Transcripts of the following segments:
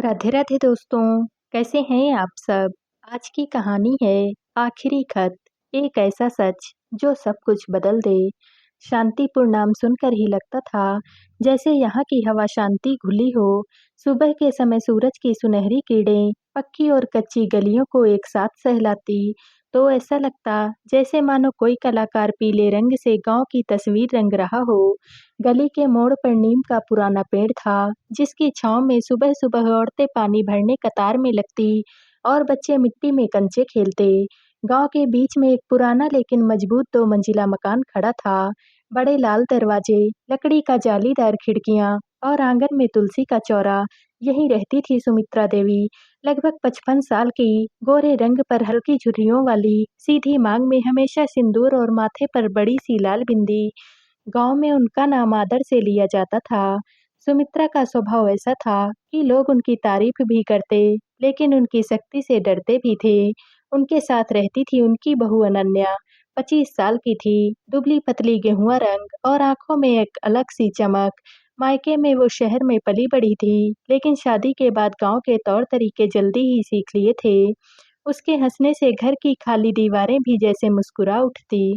राधे राधे दोस्तों। कैसे हैं आप सब। आज की कहानी है आखिरी खत। एक ऐसा सच जो सब कुछ बदल दे। शांतिपुर नाम सुनकर ही लगता था जैसे यहाँ की हवा शांति घुली हो। सुबह के समय सूरज की सुनहरी किरणें पक्की और कच्ची गलियों को एक साथ सहलाती तो ऐसा लगता जैसे मानो कोई कलाकार पीले रंग से गांव की तस्वीर रंग रहा हो। गली के मोड़ पर नीम का पुराना पेड़ था जिसकी छांव में सुबह सुबह औरतें पानी भरने कतार में लगती और बच्चे मिट्टी में कंचे खेलते। गांव के बीच में एक पुराना लेकिन मजबूत 2 मंजिला मकान खड़ा था। बड़े लाल दरवाजे, लकड़ी का जालीदार खिड़कियां और आंगन में तुलसी का चौरा। यहीं रहती थी सुमित्रा देवी, लगभग 55 साल की, गोरे रंग पर हल्की झुर्रियों वाली, सीधी मांग में हमेशा सिंदूर और माथे पर बड़ी सी लाल बिंदी। गांव में उनका नाम आदर से लिया जाता था। सुमित्रा का स्वभाव ऐसा था कि लोग उनकी तारीफ भी करते, लेकिन उनकी सख्ती से डरते भी थे। उनके साथ रहती थी उनकी बहू अनन्या। 25 साल की थी, दुबली पतली गेहुआ रंग और आंखों में एक अलग सी चमक। मायके में वो शहर में पली बड़ी थी, लेकिन शादी के बाद गांव के तौर तरीके जल्दी ही सीख लिए थे। उसके हंसने से घर की खाली दीवारें भी जैसे मुस्कुरा उठती।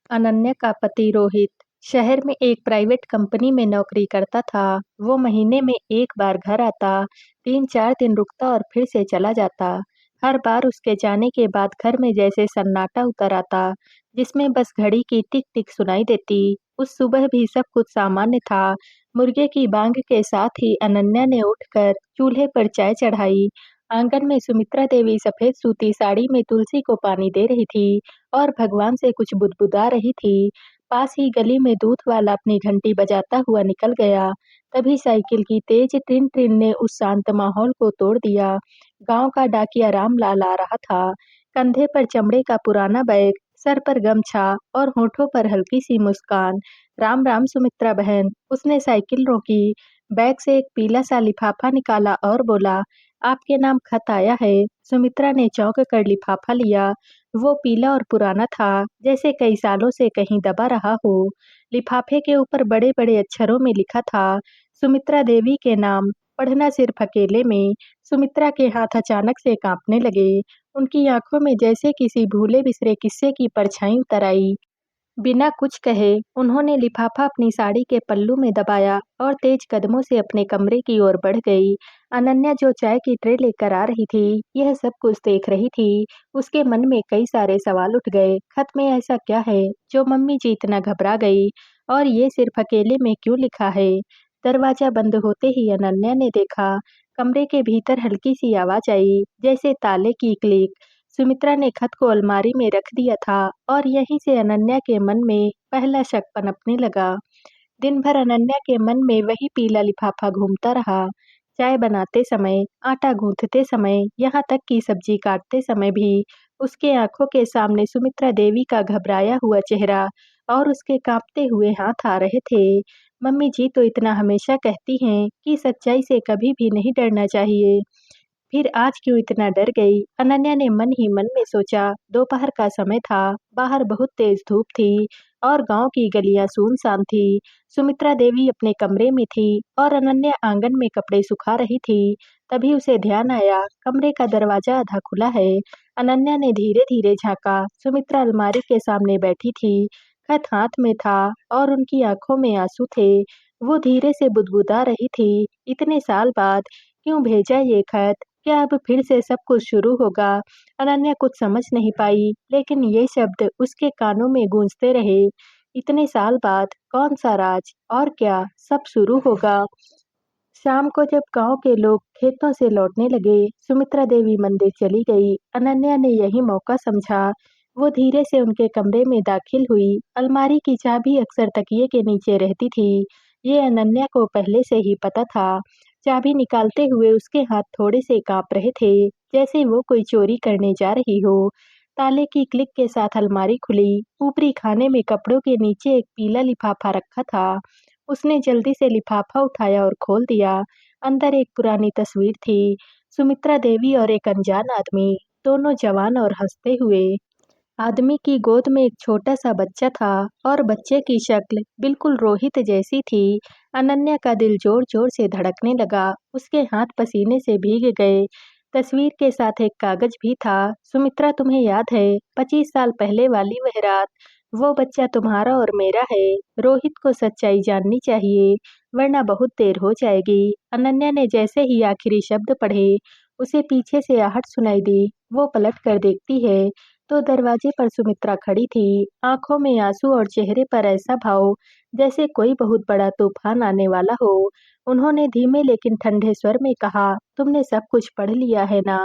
अनन्या का पति रोहित शहर में एक प्राइवेट कंपनी में नौकरी करता था। वो महीने में एक बार घर आता, 3-4 दिन रुकता और फिर से चला जाता। हर बार उसके जाने के बाद घर में जैसे सन्नाटा उतर आता, जिसमें बस घड़ी की टिक टिक सुनाई देती। उस सुबह भी सब कुछ सामान्य था। मुर्गे की बांग के साथ ही अनन्या ने उठकर चूल्हे पर चाय चढ़ाई। आंगन में सुमित्रा देवी सफेद सूती साड़ी में तुलसी को पानी दे रही थी और भगवान से कुछ बुदबुदा रही थी। पास ही गली में दूध वाला अपनी घंटी बजाता हुआ निकल गया। तभी साइकिल की तेज ट्रिन ट्रिन ने उस शांत माहौल को तोड़ दिया। गांव का डाकिया रामलाल आ रहा था, कंधे पर चमड़े का पुराना बैग, सर पर गमछा और होठों पर हल्की सी मुस्कान। राम राम सुमित्रा बहन। उसने साइकिल रोकी, बैग से एक पीला सा लिफाफा निकाला और बोला, आपके नाम खत आया है। सुमित्रा ने चौंक कर लिफाफा लिया। वो पीला और पुराना था, जैसे कई सालों से कहीं दबा रहा हो। लिफाफे के ऊपर बड़े-बड़े अक्षरों में लिखा था, सुमित्रा देवी के नाम। पढ़ना सिर्फ अकेले में, सुमित्रा के हाथ अचानक से कांपने लगे। उनकी आंखों में जैसे किसी भूले बिसरे किस्से की परछाई उतर आई। बिना कुछ कहे उन्होंने लिफाफा अपनी साड़ी के पल्लू में दबाया और तेज कदमों से अपने कमरे की ओर बढ़ गई। अनन्या जो चाय की ट्रे लेकर आ रही थी, यह सब कुछ देख रही थी। उसके मन में कई सारे सवाल उठ गए। खत में ऐसा क्या है जो मम्मी जी इतना घबरा गई, और ये सिर्फ अकेले में क्यों लिखा है। दरवाजा बंद होते ही अनन्या ने देखा, कमरे के भीतर हल्की सी आवाज आई, जैसे ताले की क्लिक। सुमित्रा ने खत को अलमारी में रख दिया था और यहीं से अनन्या के मन में पहला शक पनपने लगा। दिन भर अनन्या के मन में वही पीला लिफाफा घूमता रहा। चाय बनाते समय, आटा गूंथते समय, यहाँ तक कि सब्जी काटते समय भी उसके आंखों के सामने सुमित्रा देवी का घबराया हुआ चेहरा और उसके कांपते हुए हाथ आ रहे थे। मम्मी जी तो इतना हमेशा कहती हैं कि सच्चाई से कभी भी नहीं डरना चाहिए, फिर आज क्यों इतना डर गई। अनन्या ने मन ही मन में सोचा। दोपहर का समय था, बाहर बहुत तेज धूप थी और गांव की गलियां सुनसान थी। सुमित्रा देवी अपने कमरे में थी और अनन्या आंगन में कपड़े सुखा रही थी। तभी उसे ध्यान आया, कमरे का दरवाजा आधा खुला है। अनन्या ने धीरे धीरे झांका। सुमित्रा अलमारी के सामने बैठी थी, खत हाथ में था और उनकी आंखों में आंसू थे। वो धीरे से बुदबुदा रही थी, इतने साल बाद क्यों भेजा ये खत। क्या अब फिर से सब कुछ शुरू होगा। अनन्या कुछ समझ नहीं पाई, लेकिन ये शब्द उसके कानों में गूंजते रहे। इतने साल बाद कौन सा राज, और क्या सब शुरू होगा। शाम को जब गांव के लोग खेतों से लौटने लगे, सुमित्रा देवी मंदिर चली गई। अनन्या ने यही मौका समझा। वो धीरे से उनके कमरे में दाखिल हुई। अलमारी की चाबी अक्सर तकिए के नीचे रहती थी, ये अनन्या को पहले से ही पता था। चाबी निकालते हुए उसके हाथ थोड़े से कांप रहे थे, जैसे वो कोई चोरी करने जा रही हो। ताले की क्लिक के साथ अलमारी खुली। ऊपरी खाने में कपड़ों के नीचे एक पीला लिफाफा रखा था। उसने जल्दी से लिफाफा उठाया और खोल दिया। अंदर एक पुरानी तस्वीर थी, सुमित्रा देवी और एक अनजान आदमी, दोनों जवान और हंसते हुए। आदमी की गोद में एक छोटा सा बच्चा था और बच्चे की शक्ल बिल्कुल रोहित जैसी थी। अनन्या का दिल जोर जोर से धड़कने लगा। उसके हाथ पसीने से भीग गए। तस्वीर के साथ एक कागज भी था। सुमित्रा, तुम्हें याद है 25 साल पहले वाली वह रात? वो बच्चा तुम्हारा और मेरा है। रोहित को सच्चाई जाननी चाहिए, वरना बहुत देर हो जाएगी। अनन्या ने जैसे ही आखिरी शब्द पढ़े, उसे पीछे से आहट सुनाई दी। वो पलट कर देखती है तो दरवाजे पर सुमित्रा खड़ी थी, आंखों में आंसू और चेहरे पर ऐसा भाव जैसे कोई बहुत बड़ा तूफान आने वाला हो। उन्होंने धीमे लेकिन ठंडे स्वर में कहा, तुमने सब कुछ पढ़ लिया है ना?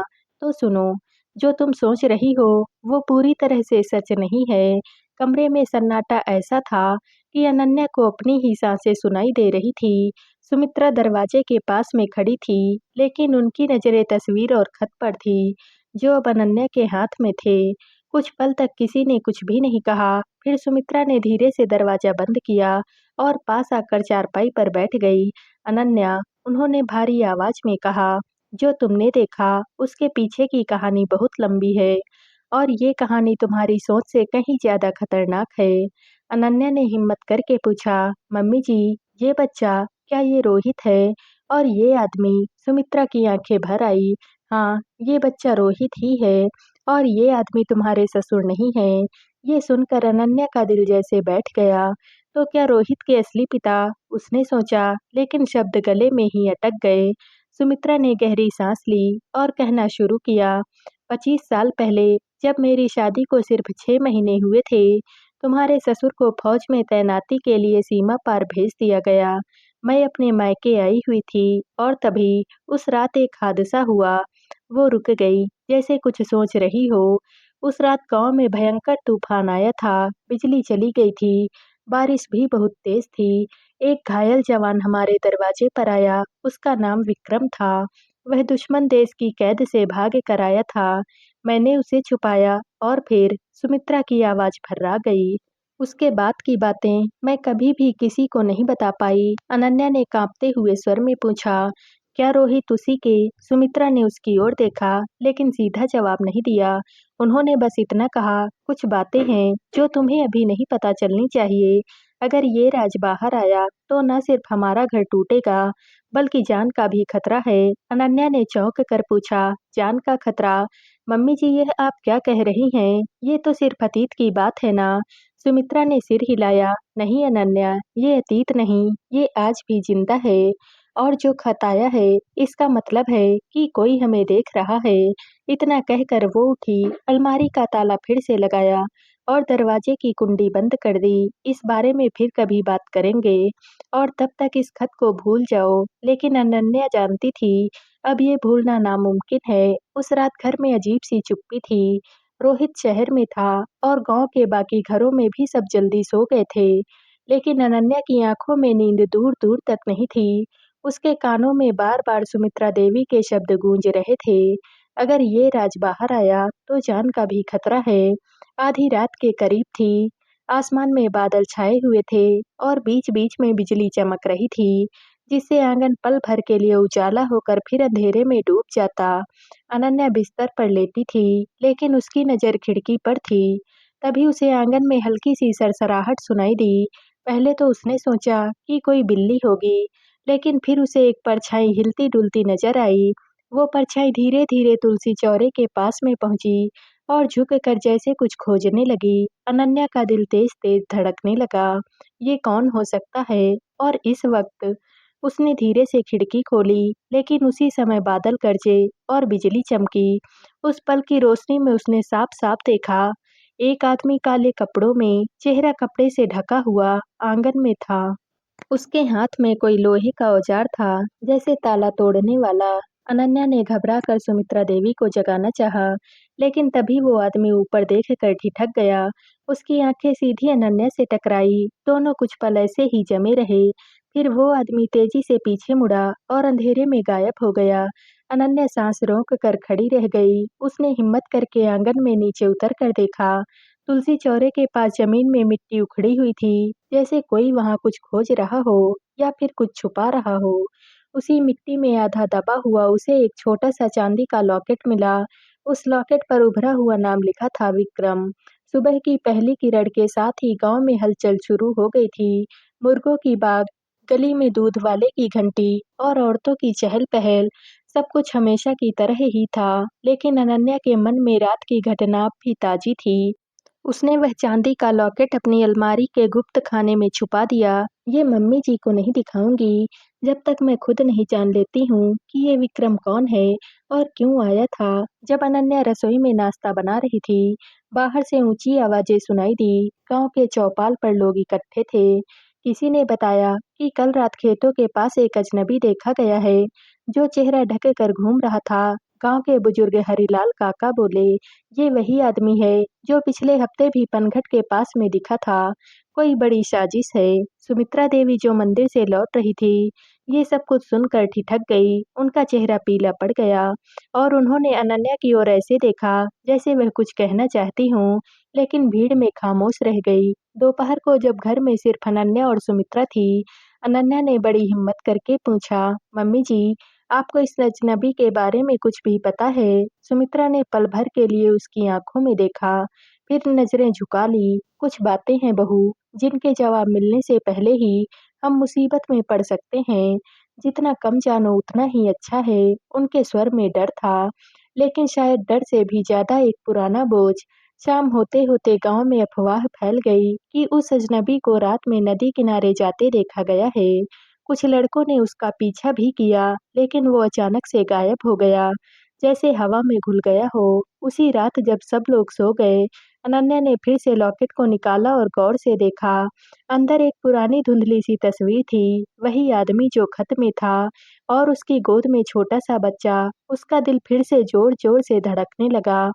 तो सुनो, जो तुम सोच रही हो वो पूरी तरह से सच नहीं है। कमरे में सन्नाटा ऐसा था कि अनन्या को अपनी ही सांसें सुनाई दे रही थी। सुमित्रा दरवाजे के पास में खड़ी थी, लेकिन उनकी नजरें तस्वीर और खत पर थी जो अब अनन्या के हाथ में थे। कुछ पल तक किसी ने कुछ भी नहीं कहा। फिर सुमित्रा ने धीरे से दरवाजा बंद किया और पास आकर चारपाई पर बैठ गई। अनन्या, उन्होंने भारी आवाज में कहा, जो तुमने देखा उसके पीछे की कहानी बहुत लंबी है और ये कहानी तुम्हारी सोच से कहीं ज्यादा खतरनाक है। अनन्या ने हिम्मत करके पूछा, मम्मी जी, ये बच्चा, क्या ये रोहित है? और ये आदमी? सुमित्रा की आंखें भर आई। हाँ, ये बच्चा रोहित ही है और ये आदमी तुम्हारे ससुर नहीं है। ये सुनकर अनन्या का दिल जैसे बैठ गया। तो क्या रोहित के असली पिता? उसने सोचा, लेकिन शब्द गले में ही अटक गए। सुमित्रा ने गहरी सांस ली और कहना शुरू किया, 25 साल पहले जब मेरी शादी को सिर्फ 6 महीने हुए थे, तुम्हारे ससुर को फौज में तैनाती के लिए सीमा पार भेज दिया गया। मैं अपने मायके आई हुई थी और तभी उस रात एक हादसा हुआ। वो रुक गई, जैसे कुछ सोच रही हो। उस रात गांव में भयंकर तूफान आया था, बिजली चली गई थी, बारिश भी बहुत तेज थी। एक घायल जवान हमारे दरवाजे पर आया, उसका नाम विक्रम था। वह दुश्मन देश की कैद से भाग कर आया था। मैंने उसे छुपाया और फिर सुमित्रा की आवाज भर्रा गई। उसके बाद की बातें मैं कभी भी किसी को नहीं बता पाई। अनन्या ने कांपते हुए स्वर में पूछा, क्या रोहित उसी के? सुमित्रा ने उसकी ओर देखा, लेकिन सीधा जवाब नहीं दिया। उन्होंने बस इतना कहा, कुछ बातें हैं जो तुम्हें अभी नहीं पता चलनी चाहिए। अगर ये राज बाहर आया तो न सिर्फ हमारा घर टूटेगा, बल्कि जान का भी खतरा है। अनन्या ने चौंक कर पूछा, जान का खतरा? मम्मी जी, यह आप क्या कह रही हैं? ये तो सिर्फ अतीत की बात है ना? सुमित्रा ने सिर हिलाया, नहीं अनन्या, ये अतीत नहीं, ये आज भी जिंदा है। और जो खत आया है, इसका मतलब है कि कोई हमें देख रहा है। इतना कहकर वो उठी, अलमारी का ताला फिर से लगाया और दरवाजे की कुंडी बंद कर दी। इस बारे में फिर कभी बात करेंगे और तब तक इस खत को भूल जाओ। लेकिन अनन्या जानती थी, अब ये भूलना नामुमकिन है। उस रात घर में अजीब सी चुप्पी थी। रोहित शहर में था और गांव के बाकी घरों में भी सब जल्दी सो गए थे। लेकिन अनन्या की आंखों में नींद दूर दूर तक नहीं थी। उसके कानों में बार बार सुमित्रा देवी के शब्द गूंज रहे थे, अगर ये राज बाहर आया तो जान का भी खतरा है। आधी रात के करीब थी। आसमान में बादल छाए हुए थे और बीच बीच में बिजली चमक रही थी, जिससे आंगन पल भर के लिए उजाला होकर फिर अंधेरे में डूब जाता। अनन्या बिस्तर पर लेटी थी, लेकिन उसकी नजर खिड़की पर थी। तभी उसे आंगन में हल्की सी सरसराहट सुनाई दी। पहले तो उसने सोचा कि कोई बिल्ली होगी, लेकिन फिर उसे एक परछाई हिलती डुलती नजर आई। वो परछाई धीरे धीरे तुलसी चौरे के पास में पहुंची और झुक कर जैसे कुछ खोजने लगी। अनन्या का दिल तेज तेज धड़कने लगा। ये कौन हो सकता है? और इस वक्त उसने धीरे से खिड़की खोली, लेकिन उसी समय बादल गरजे और बिजली चमकी। उस पल की रोशनी में उसने साफ साफ देखा, एक आदमी काले कपड़ों में, चेहरा कपड़े से ढका हुआ, आंगन में था। उसके हाथ में कोई लोहे का औजार था, जैसे ताला तोड़ने वाला। अनन्या ने घबरा कर सुमित्रा देवी को जगाना चाहा, लेकिन तभी वो आदमी ऊपर देख कर ठिठक गया। उसकी आंखें सीधी अनन्या से टकराई। दोनों कुछ पल ऐसे ही जमे रहे। फिर वो आदमी तेजी से पीछे मुड़ा और अंधेरे में गायब हो गया। अनन्या सांस रोक कर खड़ी रह गई। उसने हिम्मत करके आंगन में नीचे उतर कर देखा। तुलसी चौरे के पास जमीन में मिट्टी उखड़ी हुई थी, जैसे कोई वहां कुछ खोज रहा हो या फिर कुछ छुपा रहा हो। उसी मिट्टी में आधा दबा हुआ उसे एक छोटा सा चांदी का लॉकेट मिला। उस लॉकेट पर उभरा हुआ नाम लिखा था, विक्रम। सुबह की पहली किरण के साथ ही गांव में हलचल शुरू हो गई थी। मुर्गों की बाग, गली में दूध वाले की घंटी और औरतों की चहल-पहल, सब कुछ हमेशा की तरह ही था। लेकिन अनन्या के मन में रात की घटना अब भी ताज़ी थी। उसने वह चांदी का लॉकेट अपनी अलमारी के गुप्त खाने में छुपा दिया। ये मम्मी जी को नहीं दिखाऊंगी जब तक मैं खुद नहीं जान लेती हूँ कि ये विक्रम कौन है और क्यों आया था। जब अनन्या रसोई में नाश्ता बना रही थी, बाहर से ऊंची आवाजें सुनाई दी। गांव के चौपाल पर लोग इकट्ठे थे। किसी ने बताया कि कल रात खेतों के पास एक अजनबी देखा गया है, जो चेहरा ढक कर घूम रहा था। गांव के बुजुर्ग हरिलाल काका बोले, ये वही आदमी है जो पिछले हफ्ते भी पनघट के पास में दिखा था। कोई बड़ी साजिश है। सुमित्रा देवी जो मंदिर से लौट रही थी, ये सब कुछ सुनकर ठिठक गई। उनका चेहरा पीला पड़ गया और उन्होंने अनन्या की ओर ऐसे देखा जैसे वह कुछ कहना चाहती हूँ, लेकिन भीड़ में खामोश रह गई। दोपहर को जब घर में सिर्फ अनन्या और सुमित्रा थी, अनन्या ने बड़ी हिम्मत करके पूछा, मम्मी जी, आपको इस अजनबी के बारे में कुछ भी पता है? सुमित्रा ने पल भर के लिए उसकी आंखों में देखा, फिर नजरें झुका ली। कुछ बातें हैं बहू, जिनके जवाब मिलने से पहले ही हम मुसीबत में पड़ सकते हैं। जितना कम जानो उतना ही अच्छा है। उनके स्वर में डर था, लेकिन शायद डर से भी ज्यादा एक पुराना बोझ। शाम होते होते गांव में अफवाह फैल गई कि उस अजनबी को रात में नदी किनारे जाते देखा गया है। कुछ लड़कों ने उसका पीछा भी किया, लेकिन वो अचानक से गायब हो गया, जैसे हवा में घुल गया हो। उसी रात जब सब लोग सो गए, अनन्या ने फिर से लॉकेट को निकाला और गौर से देखा। अंदर एक पुरानी धुंधली सी तस्वीर थी, वही आदमी जो खत में था, और उसकी गोद में छोटा सा बच्चा। उसका दिल फिर से जोर जोर से धड़कने लगा।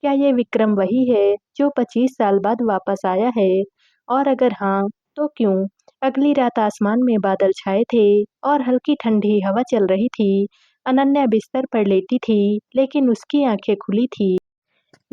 क्या ये विक्रम वही है जो 25 साल बाद वापस आया है? और अगर हाँ, तो क्यों? अगली रात आसमान में बादल छाए थे और हल्की ठंडी हवा चल रही थी। अनन्या बिस्तर पर लेटी थी, लेकिन उसकी आंखें खुली थी।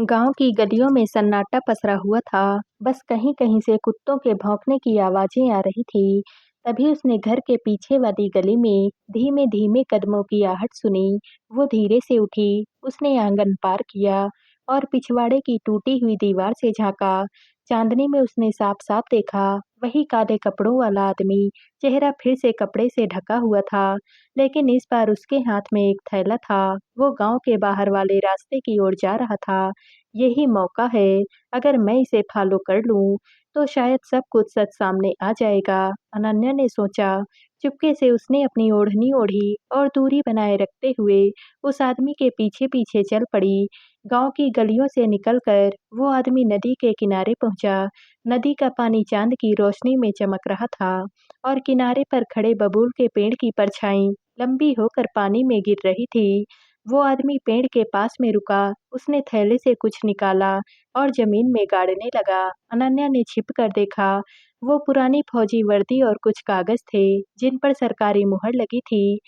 गांव की गलियों में सन्नाटा पसरा हुआ था। बस कहीं-कहीं से कुत्तों के भौंकने की आवाजें आ रही थी। तभी उसने घर के पीछे वाली गली में धीमे-धीमे कदमों की आहट सुनी। वो धीरे से उठी, उसने आंगन पार किया और पिछवाड़े की टूटी हुई दीवार से झांका। चांदनी में उसने साफ-साफ देखा, वही काले कपड़ों वाला आदमी। चेहरा फिर से कपड़े से ढका हुआ था, लेकिन इस बार उसके हाथ में एक थैला था। वो गांव के बाहर वाले रास्ते की ओर जा रहा था। यही मौका है। अगर मैं इसे फॉलो कर लूं, तो शायद सब कुछ सच सामने आ जाएगा, अनन्या ने सोचा। चुपके से उसने अपनी ओढ़नी ओढ़ी और दूरी बनाए रखते हुए उस आदमी के पीछे पीछे चल पड़ी। गांव की गलियों से निकलकर वो आदमी नदी के किनारे पहुंचा। नदी का पानी चांद की रोशनी में चमक रहा था और किनारे पर खड़े बबूल के पेड़ की परछाई लंबी होकर पानी में गिर रही थी। वो आदमी पेड़ के पास में रुका, उसने थैले से कुछ निकाला और जमीन में गाड़ने लगा। अनन्या ने छिप कर देखा, वो पुरानी फौजी वर्दी और कुछ कागज थे, जिन पर सरकारी मुहर लगी थी।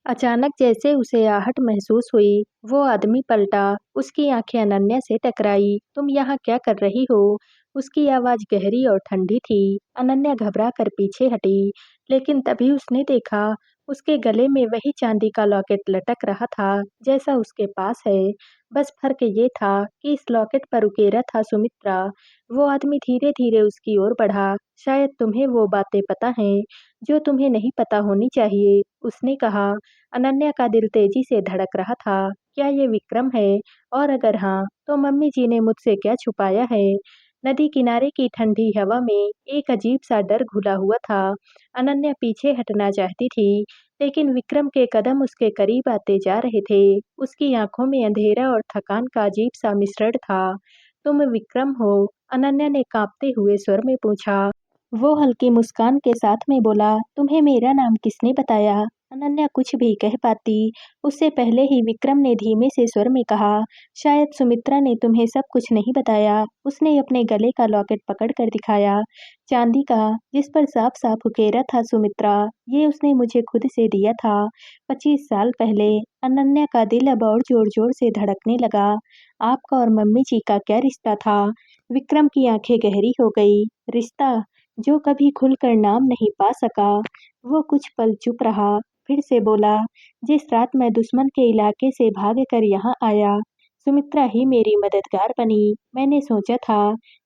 अचानक जैसे उसे आहट महसूस हुई, वो आदमी पलटा। उसकी आंखें अनन्या से टकराई। तुम यहाँ क्या कर रही हो? उसकी आवाज गहरी और ठंडी थी। अनन्या घबरा कर पीछे हटी, लेकिन तभी उसने देखा, उसके गले में वही चांदी का लॉकेट लटक रहा था जैसा उसके पास है। बस फर्क ये था कि इस लॉकेट पर उकेरा था सुमित्रा। वो आदमी धीरे धीरे उसकी ओर बढ़ा। शायद तुम्हें वो बातें पता हैं जो तुम्हें नहीं पता होनी चाहिए, उसने कहा। अनन्या का दिल तेजी से धड़क रहा था। क्या ये विक्रम है? और अगर हाँ, तो मम्मी जी ने मुझसे क्या छुपाया है? नदी किनारे की ठंडी हवा में एक अजीब सा डर घुला हुआ था। अनन्या पीछे हटना चाहती थी, लेकिन विक्रम के कदम उसके करीब आते जा रहे थे। उसकी आंखों में अंधेरा और थकान का अजीब सा मिश्रण था। तुम विक्रम हो? अनन्या ने कांपते हुए स्वर में पूछा। वो हल्की मुस्कान के साथ में बोला, तुम्हें मेरा नाम किसने बताया? अनन्या कुछ भी कह पाती, उससे पहले ही विक्रम ने धीमे से स्वर में कहा, शायद सुमित्रा ने तुम्हें सब कुछ नहीं बताया। उसने अपने गले का लॉकेट पकड़ कर दिखाया, चांदी का, जिस पर साफ साफ उकेरा था सुमित्रा। ये उसने मुझे खुद से दिया था, 25 साल पहले। अनन्या का दिल अब और जोर जोर से धड़कने लगा। आपका और मम्मी जी का क्या रिश्ता था? विक्रम की आंखें गहरी हो गई। रिश्ता जो कभी खुलकर नाम नहीं पा सका। वो कुछ पल चुप रहा, फिर से बोला, जिस रात मैं दुश्मन के इलाके से भाग कर यहाँ आया, सुमित्रा ही मेरी मददगार बनी। मैंने सोचा था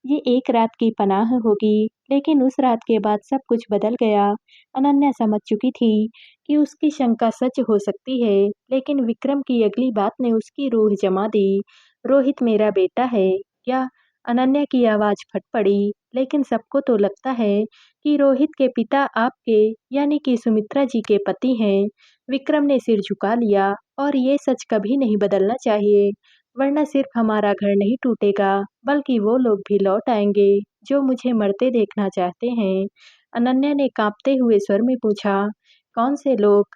ये एक रात की पनाह होगी, लेकिन उस रात के बाद सब कुछ बदल गया। अनन्या समझ चुकी थी कि उसकी शंका सच हो सकती है, लेकिन विक्रम की अगली बात ने उसकी रूह जमा दी। रोहित मेरा बेटा है क्या? अनन्या की आवाज फट पड़ी। लेकिन सबको तो लगता है कि रोहित के पिता आपके यानी कि सुमित्रा जी के पति हैं। विक्रम ने सिर झुका लिया। और ये सच कभी नहीं बदलना चाहिए, वरना सिर्फ हमारा घर नहीं टूटेगा, बल्कि वो लोग भी लौट आएंगे जो मुझे मरते देखना चाहते हैं। अनन्या ने कांपते हुए स्वर में पूछा, कौन से लोग?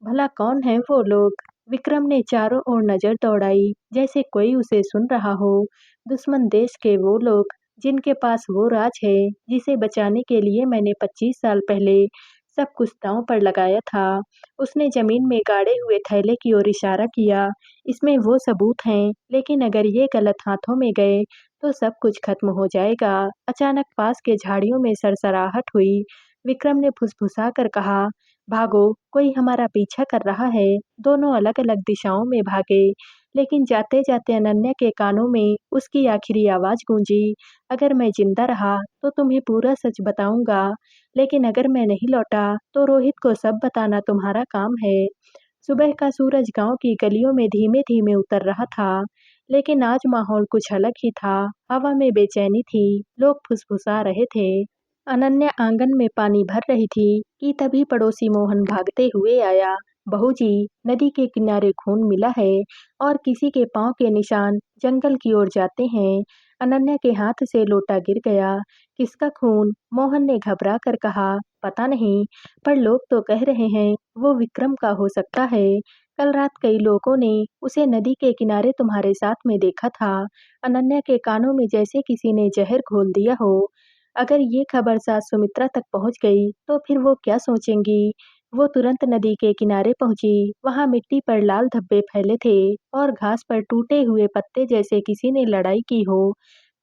भला कौन है वो लोग? विक्रम ने चारों ओर नजर दौड़ाई, जैसे कोई उसे सुन रहा हो। दुश्मन देश के वो लोग जिनके पास वो राज है जिसे बचाने के लिए मैंने 25 साल पहले सब कुछ दांव पर लगाया था। उसने जमीन में गाड़े हुए थैले की ओर इशारा किया। इसमें वो सबूत हैं, लेकिन अगर ये गलत हाथों में गए तो सब कुछ खत्म हो जाएगा। अचानक पास के झाड़ियों में सरसराहट हुई। विक्रम ने फुसफुसा कर कहा, भागो, कोई हमारा पीछा कर रहा है। दोनों अलग अलग दिशाओं में भागे, लेकिन जाते जाते अनन्या के कानों में उसकी आखिरी आवाज गूंजी, अगर मैं जिंदा रहा तो तुम्हें पूरा सच बताऊंगा, लेकिन अगर मैं नहीं लौटा तो रोहित को सब बताना तुम्हारा काम है। सुबह का सूरज गांव की गलियों में धीमे धीमे उतर रहा था, लेकिन आज माहौल कुछ अलग ही था। हवा में बेचैनी थी, लोग फुसफुसा रहे थे। अनन्या आंगन में पानी भर रही थी कि तभी पड़ोसी मोहन भागते हुए आया। बहू जी, नदी के किनारे खून मिला है और किसी के पांव के निशान जंगल की ओर जाते हैं। अनन्या के हाथ से लोटा गिर गया। किसका खून? मोहन ने घबरा कर कहा, पता नहीं, पर लोग तो कह रहे हैं वो विक्रम का हो सकता है। कल रात कई लोगों ने उसे नदी के किनारे तुम्हारे साथ में देखा था। अनन्या के कानों में जैसे किसी ने जहर घोल दिया हो। अगर ये खबर सास सुमित्रा तक पहुंच गई तो फिर वो क्या सोचेंगी? वो तुरंत नदी के किनारे पहुंची। वहां मिट्टी पर लाल धब्बे फैले थे और घास पर टूटे हुए पत्ते जैसे किसी ने लड़ाई की हो।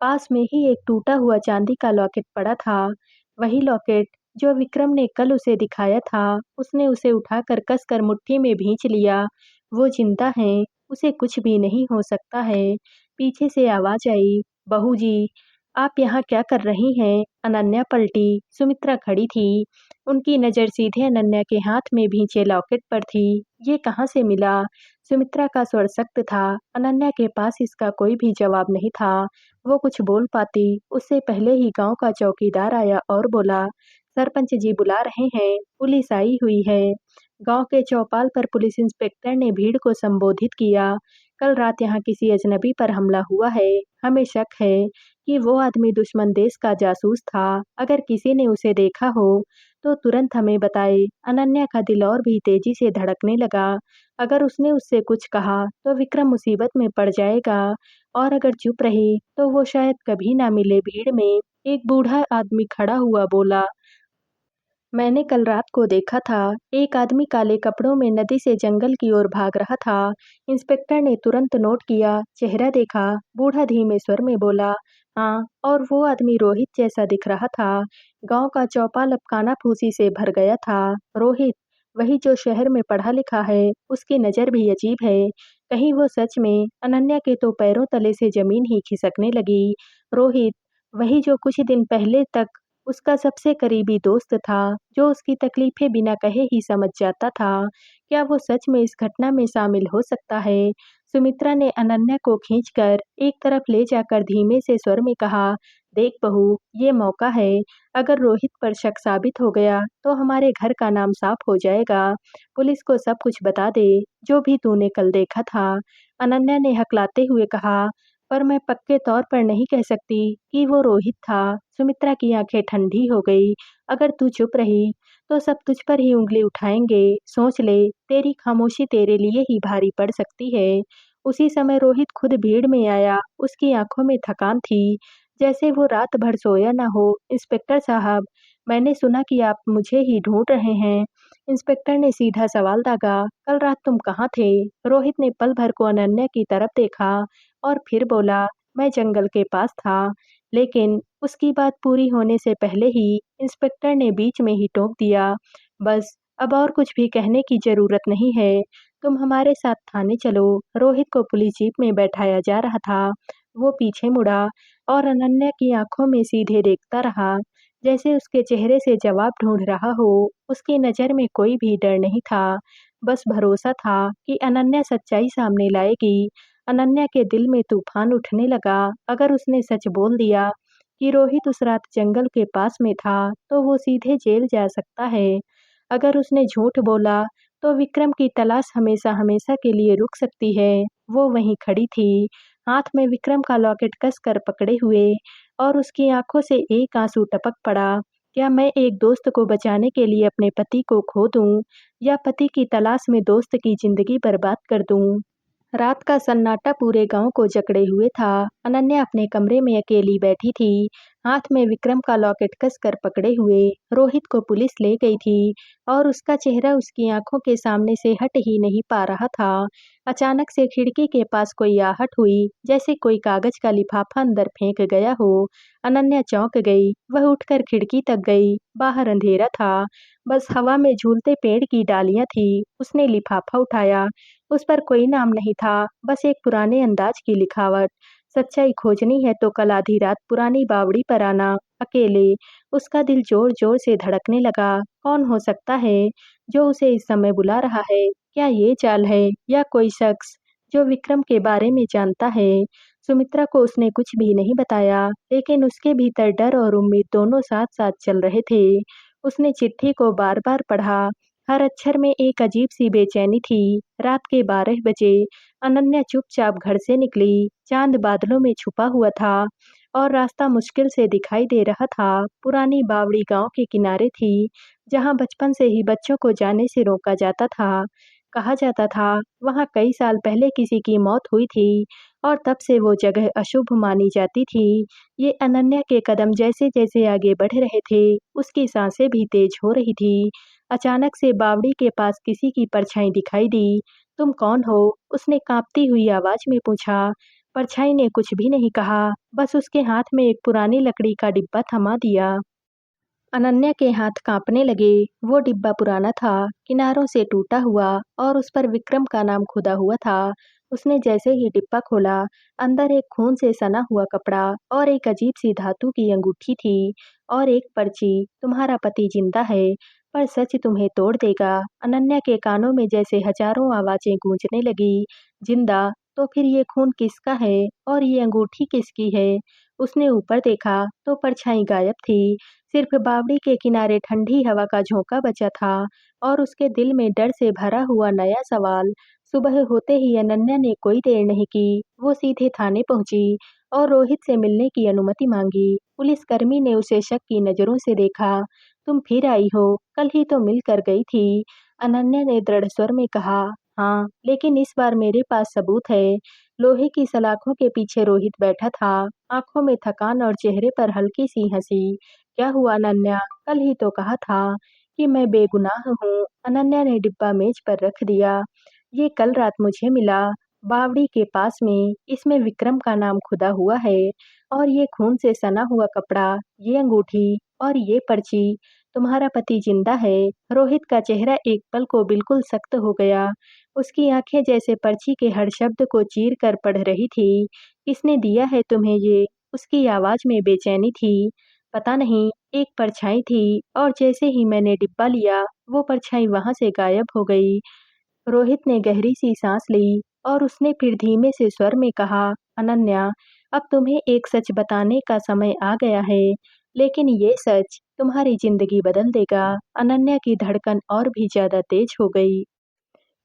पास में ही एक टूटा हुआ चांदी का लॉकेट पड़ा था। वही लॉकेट जो विक्रम ने कल उसे दिखाया था। उसने उसे उठाकर कसकर मुट्ठी में भींच लिया। वो जिंदा है, उसे कुछ भी नहीं हो सकता है। पीछे से आवाज आई, बहू जी, आप यहाँ क्या कर रही हैं? अनन्या पलटी। सुमित्रा खड़ी थी। उनकी नज़र सीधे अनन्या के हाथ में भींचे लॉकेट पर थी। ये कहाँ से मिला? सुमित्रा का स्वर सख्त था। अनन्या के पास इसका कोई भी जवाब नहीं था। वो कुछ बोल पाती उससे पहले ही गांव का चौकीदार आया और बोला, सरपंच जी बुला रहे हैं, पुलिस आई हुई है। गांव के चौपाल पर पुलिस इंस्पेक्टर ने भीड़ को संबोधित किया। कल रात यहाँ किसी अजनबी पर हमला हुआ है। हमें शक है कि वो आदमी दुश्मन देश का जासूस था। अगर किसी ने उसे देखा हो तो तुरंत हमें बताए। अनन्या का दिल और भी तेजी से धड़कने लगा। अगर उसने उससे कुछ कहा तो विक्रम मुसीबत में पड़ जाएगा, और अगर चुप रही तो वो शायद कभी ना मिले। भीड़ में एक बूढ़ा आदमी खड़ा हुआ बोला, मैंने कल रात को देखा था, एक आदमी काले कपड़ों में नदी से जंगल की ओर भाग रहा था। इंस्पेक्टर ने तुरंत नोट किया, चेहरा देखा। बूढ़ा धीमे स्वर में बोला, हाँ, और वो आदमी रोहित जैसा दिख रहा था। गांव का चौपाल अब कानाफूसी से भर गया था। रोहित, वही जो शहर में पढ़ा लिखा है। उसकी नज़र भी अजीब है। कहीं वो सच में? अनन्या के तो पैरों तले से जमीन ही खिसकने लगी। रोहित, वही जो कुछ दिन पहले तक उसका सबसे करीबी दोस्त था, जो उसकी तकलीफें बिना कहे ही समझ जाता था। क्या वो सच में इस घटना में शामिल हो सकता है? सुमित्रा ने अनन्या को खींचकर एक तरफ ले जाकर धीमे से स्वर में कहा, देख बहू, ये मौका है। अगर रोहित पर शक साबित हो गया तो हमारे घर का नाम साफ हो जाएगा। पुलिस को सब कुछ बता दे, जो भी तूने कल देखा था। अनन्या ने हकलाते हुए कहा, पर मैं पक्के तौर पर नहीं कह सकती कि वो रोहित था। सुमित्रा की आंखें ठंडी हो गई। अगर तू चुप रही तो सब तुझ पर ही उंगली उठाएंगे। सोच ले, तेरी खामोशी तेरे लिए ही भारी पड़ सकती है। उसी समय रोहित खुद भीड़ में आया। उसकी आंखों में थकान थी, जैसे वो रात भर सोया ना हो। इंस्पेक्टर साहब, मैंने सुना कि आप मुझे ही ढूंढ रहे हैं। इंस्पेक्टर ने सीधा सवाल दागा, कल रात तुम कहाँ थे? रोहित ने पल भर को अनन्या की तरफ देखा और फिर बोला, मैं जंगल के पास था। लेकिन उसकी बात पूरी होने से पहले ही इंस्पेक्टर ने बीच में ही टोक दिया, बस अब और कुछ भी कहने की जरूरत नहीं है। तुम हमारे साथ थाने चलो। रोहित को पुलिस जीप में बैठाया जा रहा था। वो पीछे मुड़ा और अनन्या की आंखों में सीधे देखता रहा, जैसे उसके चेहरे से जवाब ढूंढ रहा हो। उसकी नज़र में कोई भी डर नहीं था, बस भरोसा था कि अनन्या सच्चाई सामने लाएगी। अनन्या के दिल में तूफान उठने लगा। अगर उसने सच बोल दिया कि रोहित उस रात जंगल के पास में था, तो वो सीधे जेल जा सकता है। अगर उसने झूठ बोला, तो विक्रम की तलाश हमेशा हमेशा के लिए रुक सकती है। वो वहीं खड़ी थी, हाथ में विक्रम का लॉकेट कस कर पकड़े हुए, और उसकी आंखों से एक आंसू टपक पड़ा। क्या मैं एक दोस्त को बचाने के लिए अपने पति को खो दूं, या पति की तलाश में दोस्त की जिंदगी बर्बाद कर दूं? रात का सन्नाटा पूरे गांव को जकड़े हुए था। अनन्या अपने कमरे में अकेली बैठी थी, हाथ में विक्रम का लॉकेट कसकर पकड़े हुए। रोहित को पुलिस ले गई थी, और उसका चेहरा उसकी आंखों के सामने से हट ही नहीं पा रहा था। अचानक से खिड़की के पास कोई आहट हुई, जैसे कोई कागज का लिफाफा अंदर फेंक गया हो। अनन्या चौंक गई। वह उठकर खिड़की तक गई। बाहर अंधेरा था, बस हवा में झूलते पेड़ की डालियां थी। उसने लिफाफा उठाया। उस पर कोई नाम नहीं था, बस एक पुराने अंदाज की लिखावट। सच्चाई खोजनी है तो कल आधी रात पुरानी बावड़ी पर आना, अकेले। उसका दिल जोर-जोर से धड़कने लगा। कौन हो सकता है जो उसे इस समय बुला रहा है? क्या ये चाल है, या कोई शख्स जो विक्रम के बारे में जानता है? सुमित्रा को उसने कुछ भी नहीं बताया, लेकिन उसके भीतर डर और उम्मीद दोनों साथ-साथ चल रहे थे। उसने चिट्ठी को बार-बार पढ़ा। हर अक्षर में एक अजीब-सी बेचैनी थी। रात के 12 बजे अनन्या चुपचाप घर से निकली। चाँद बादलों में छुपा हुआ था, और रास्ता मुश्किल से दिखाई दे रहा था। पुरानी बावड़ी गाँव के किनारे थी, जहाँ बचपन से ही बच्चों को जाने से रोका जाता था। कहा जाता था, वहाँ कई साल पहले किसी की मौत हुई थी, और तब से वो जगह अशुभ मानी जाती थी। ये अनन्या के कदम जैसे-जैसे आगे बढ़ रहे थे, उसकी सांसें भी तेज हो रही थी। अचानक से बावड़ी के पास किसी की परछाई दिखाई दी। तुम कौन हो? उसने कांपती हुई आवाज में पूछा। परछाई ने कुछ भी नहीं कहा, बस उसके हाथ में एक पुरानी लकड़ी का डिब्बा थमा दिया। अनन्या के हाथ कांपने लगे। वो डिब्बा पुराना था, किनारों से टूटा हुआ, और उस पर विक्रम का नाम खुदा हुआ था। उसने जैसे ही डिब्बा खोला, अंदर एक खून से सना हुआ कपड़ा और एक अजीब सी धातु की अंगूठी थी, और एक पर्ची, तुम्हारा पति जिंदा है, पर सच तुम्हें तोड़ देगा। अनन्या के कानों में जैसे हजारों आवाजें गूंजने लगी। जिंदा? तो फिर ये खून किसका है, और ये अंगूठी किसकी है? उसने ऊपर देखा तो परछाई गायब थी। सिर्फ बावड़ी के किनारे ठंडी हवा का झोंका बचा था, और उसके दिल में डर से भरा हुआ नया सवाल। सुबह होते ही अनन्या ने कोई देर नहीं की। वो सीधे थाने पहुंची और रोहित से मिलने की अनुमति मांगी। पुलिसकर्मी ने उसे शक की नजरों से देखा। तुम फिर आई हो, कल ही तो मिल कर गई थी। अनन्या ने दृढ़ स्वर में कहा। हाँ, लेकिन इस बार मेरे पास सबूत है। लोहे की सलाखों के पीछे रोहित बैठा था, आंखों में थकान और चेहरे पर हल्की सी हंसी। क्या हुआ अनन्या? कल ही तो कहा था कि मैं बेगुनाह हूँ। अनन्या ने डिब्बा मेज पर रख दिया। ये कल रात मुझे मिला, बावड़ी के पास में। इसमें विक्रम का नाम खुदा हुआ है, और ये खून से सना हुआ कपड़ा, ये अंगूठी और ये पर्ची। तुम्हारा पति जिंदा है। रोहित का चेहरा एक पल को बिल्कुल सख्त हो गया। उसकी आंखें जैसे पर्ची के हर शब्द को चीर कर पढ़ रही थी। किसने दिया है तुम्हें ये? उसकी आवाज में बेचैनी थी। पता नहीं, एक परछाई थी, और जैसे ही मैंने डिब्बा लिया, वो परछाई वहां से गायब हो गई। रोहित ने गहरी सी सांस ली, और उसने फिर धीमे से स्वर में कहा, अनन्या, अब तुम्हें एक सच बताने का समय आ गया है, लेकिन ये सच तुम्हारी जिंदगी बदल देगा। अनन्या की धड़कन और भी ज्यादा तेज हो गई।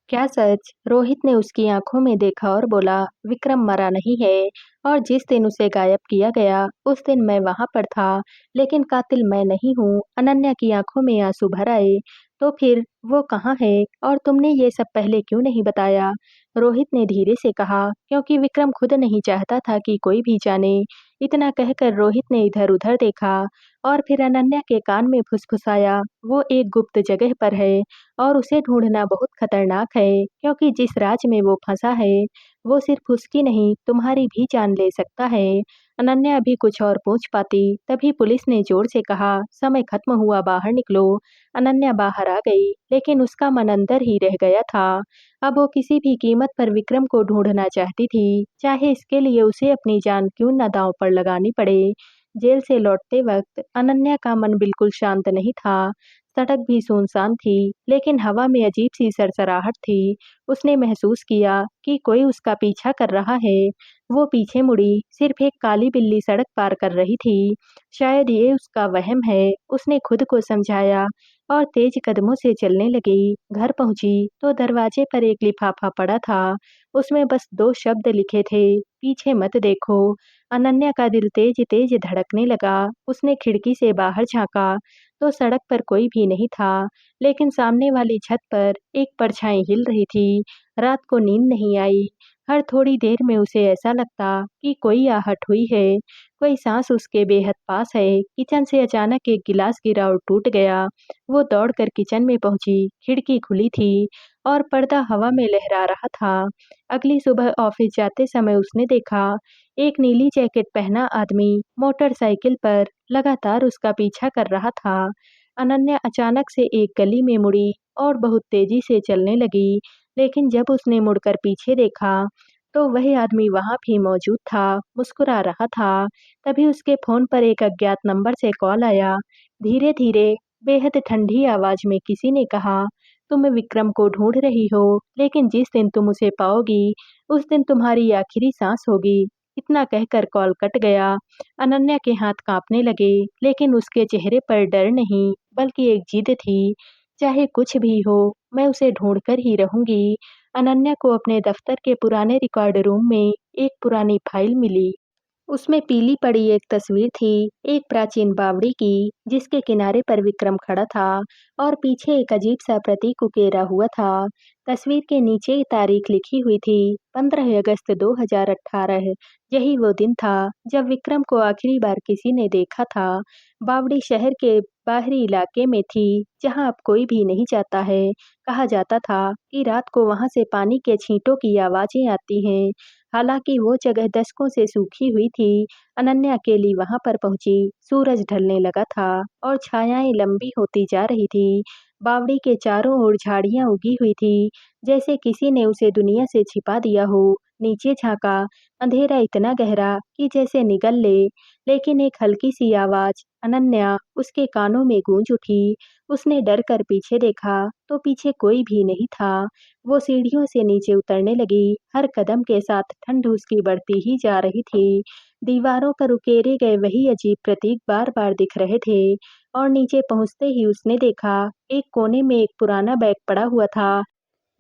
क्या सच? रोहित ने उसकी आंखों में देखा और बोला, विक्रम मरा नहीं है, और जिस दिन उसे गायब किया गया, उस दिन मैं वहां पर था, लेकिन कातिल मैं नहीं हूँ। अनन्या की आंखों में आंसू भर आए। तो फिर वो कहाँ है, और तुमने ये सब पहले क्यों नहीं बताया? रोहित ने धीरे से कहा, क्योंकि विक्रम खुद नहीं चाहता था कि कोई भी जाने। इतना कहकर रोहित ने इधर उधर देखा, और फिर अनन्या के कान में फुसफुसाया, वो एक गुप्त जगह पर है, और उसे ढूंढना बहुत खतरनाक है, क्योंकि जिस राज में वो फंसा है, वो सिर्फ उसकी नहीं, तुम्हारी भी जान ले सकता है। अनन्या अभी कुछ और पूछ पाती, तभी पुलिस ने जोर से कहा, समय खत्म हुआ, बाहर निकलो। अनन्या बाहर आ गई, लेकिन उसका मन अंदर ही रह गया था। अब वो किसी भी कीमत पर विक्रम को ढूंढना चाहती थी, चाहे इसके लिए उसे अपनी जान क्यों न दांव पर लगानी पड़े। जेल से लौटते वक्त अनन्या का मन बिल्कुल शांत नहीं था। सड़क भी सुनसान थी, लेकिन हवा में अजीब सी सरसराहट थी। उसने महसूस किया कि कोई उसका पीछा कर रहा है। वो पीछे मुड़ी, सिर्फ एक काली बिल्ली सड़क पार कर रही थी। शायद ये उसका वहम है, उसने खुद को समझाया और तेज कदमों से चलने लगी। घर पहुंची तो दरवाजे पर एक लिफाफा पड़ा था। उसमें बस दो शब्द लिखे थे, पीछे मत देखो। अनन्या का दिल तेज तेज धड़कने लगा। उसने खिड़की से बाहर झांका तो सड़क पर कोई भी नहीं था, लेकिन सामने वाली छत पर एक परछाई हिल रही थी। रात को नींद नहीं आई। हर थोड़ी देर में उसे ऐसा लगता कि कोई आहट हुई है, कोई सांस उसके बेहद पास है। किचन से अचानक एक गिलास गिरा और टूट गया। वो दौड़कर किचन में पहुंची, खिड़की खुली थी और पर्दा हवा में लहरा रहा था। अगली सुबह ऑफिस जाते समय उसने देखा, एक नीली जैकेट पहना आदमी मोटरसाइकिल पर लगातार उसका पीछा कर रहा था। अनन्या अचानक से एक गली में मुड़ी और बहुत तेजी से चलने लगी, लेकिन जब उसने मुड़कर पीछे देखा, तो वही आदमी वहां भी मौजूद था, मुस्कुरा रहा था। तभी उसके फोन पर एक अज्ञात नंबर से कॉल आया। धीरे-धीरे, बेहद ठंडी आवाज में किसी ने कहा, तुम विक्रम को ढूंढ रही हो, लेकिन जिस दिन तुम उसे पाओगी, उस दिन तुम्हारी आखिरी सांस होगी। इतना कहकर कॉल कट गया। अनन्या के हाथ कांपने लगे, लेकिन उसके चेहरे पर डर नहीं, बल्कि एक जिद थी। चाहे कुछ भी हो, मैं उसे ढूंढ कर ही रहूंगी। अनन्या को अपने दफ्तर के पुराने रिकॉर्ड रूम में एक पुरानी फाइल मिली। उसमें पीली पड़ी एक तस्वीर थी, एक प्राचीन बावड़ी की, जिसके किनारे पर विक्रम खड़ा था और पीछे एक अजीब सा प्रतीक उकेरा हुआ था। तस्वीर के नीचे एक तारीख लिखी हुई थी, 15 अगस्त 2018। यही वो दिन था जब विक्रम को आखिरी बार किसी ने देखा था। बावड़ी शहर के बाहरी इलाके में थी, जहां अब कोई भी नहीं जाता है। कहा जाता था कि रात को वहां से पानी के छींटों की आवाजें आती हैं। हालांकि वो जगह दशकों से सूखी हुई थी। अनन्या अकेली वहां पर पहुंची। सूरज ढलने लगा था और छायाएं लंबी होती जा रही थी। बावड़ी के चारों ओर झाड़ियां उगी हुई थी, जैसे किसी ने उसे दुनिया से छिपा दिया हो। नीचे झांका, अंधेरा इतना गहरा कि जैसे निगल ले, लेकिन एक हल्की सी आवाज, अनन्या, उसके कानों में गूंज उठी। उसने डर कर पीछे देखा तो पीछे कोई भी नहीं था। वो सीढ़ियों से नीचे उतरने लगी, हर कदम के साथ ठंड उसकी बढ़ती ही जा रही थी। दीवारों पर उकेरे गए वही अजीब प्रतीक बार-बार दिख रहे थे और नीचे पहुंचते ही उसने देखा, एक कोने में एक पुराना बैग पड़ा हुआ था,